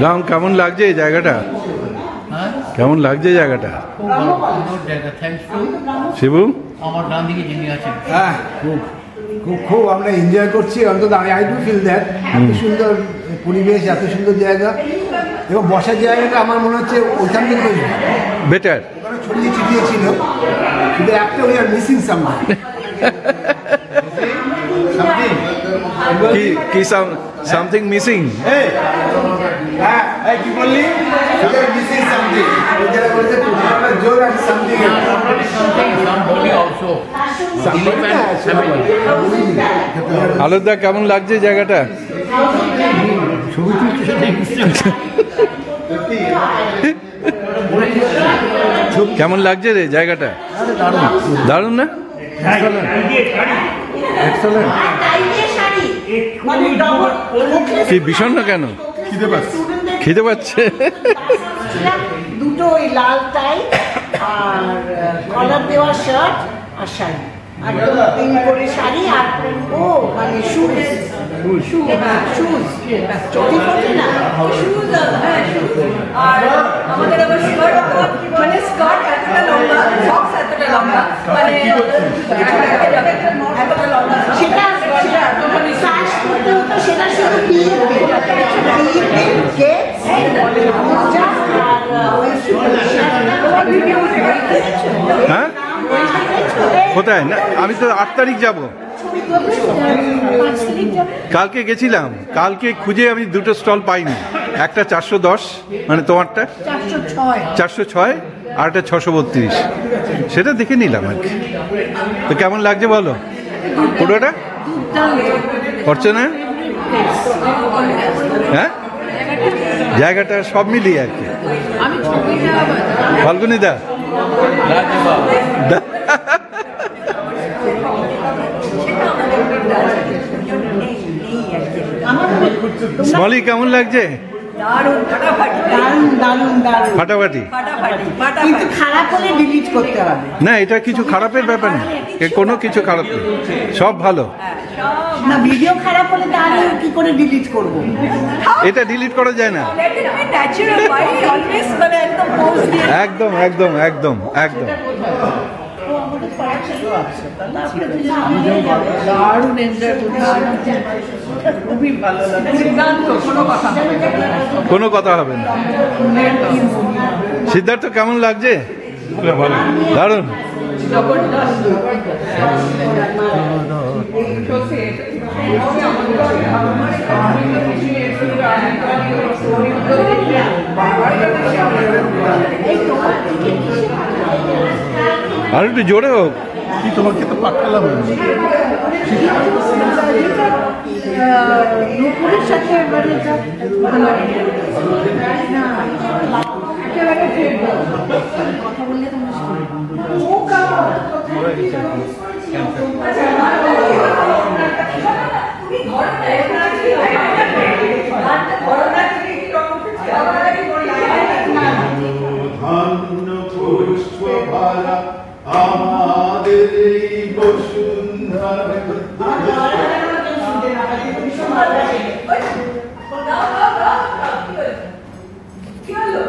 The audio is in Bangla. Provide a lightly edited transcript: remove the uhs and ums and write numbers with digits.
রাম কেমন লাগছে এই জায়গাটা? কেমন লাগছে জায়গাটা? শিবু আমার ডান দিকে যিনি আছেন, হ্যাঁ খুব খুব খুব আমরা এনজয় করছি। অন্তত আই ডু ফিল দ্যাট এত সুন্দর পরিবেশ, এত সুন্দর জায়গা এবং বসার জায়গাটা আমার মনে হচ্ছে ওইখান থেকে বেটার। ওখানে ছড়িয়ে ছিটিয়ে ছিল, কিন্তু একটা উই আর মিসিং সামথিং। কি সামথিং মিসিং? হ্যাঁ কি বললি? Missing something. ওই জায়গা বলতে জোর আর সামথিং। আলোকদা কেমন লাগছে জায়গাটা? কেমন লাগছে রে জায়গাটা? দারুণ না? কি বিষণ্ণ কেন? খিদে পাচ্ছে। দুটো ওই লাল টাই আর কলার দেওয়া শার্ট আর শাড়ি, একদম পিন করে শাড়ি আর ও মানে শুজ চটি ফটি না আর আমাদের আবার স্কার্ট, মানে স্কার্ট এতটা লম্বা, সক্স এতটা লম্বা, মানে এতটা লম্বা, সেটা মানে সাজ করতে হতো, সেটা শুধু বিয়ে কেটস মোজা আর ওই হ্যাঁ কোথায়? না আমি তো 8 তারিখ যাব। কালকে গেছিলাম, কালকে খুঁজে আমি দুটো স্টল পাইনি। একটা 410 মানে তোমারটা 406 আর একটা 632, সেটা দেখে নিলাম আর কি। তো কেমন লাগছে বলো পুরোটা? করছে না? হ্যাঁ জায়গাটা সব মিলিয়ে আর কি। ফাল্গুনি দা স্মলি কেমন লাগছে? ফাটাফাটি। কিন্তু খারাপ হলে ডিলিট করতে হবে না, এটা কিছু খারাপের ব্যাপার না, কোনো কিছু খারাপ নেই, সব ভালো। না ভিডিও খারাপ হলে তাহলে কি করে ডিলিট করব? এটা ডিলিট করা যায় না। একদম একদম একদম একদম। দারুণ এনজয় করছি, খুবই ভালো লাগছে। কোনো কথা হবে না। সিদ্ধার্থ কেমন লাগছে? দারুণ। আর একটু জোরে হোক। কি তোমাকে তো পাঠালাম নুপুরের সাথে কথা বললে আমাদের এই বসুন্ধরা কি হলো?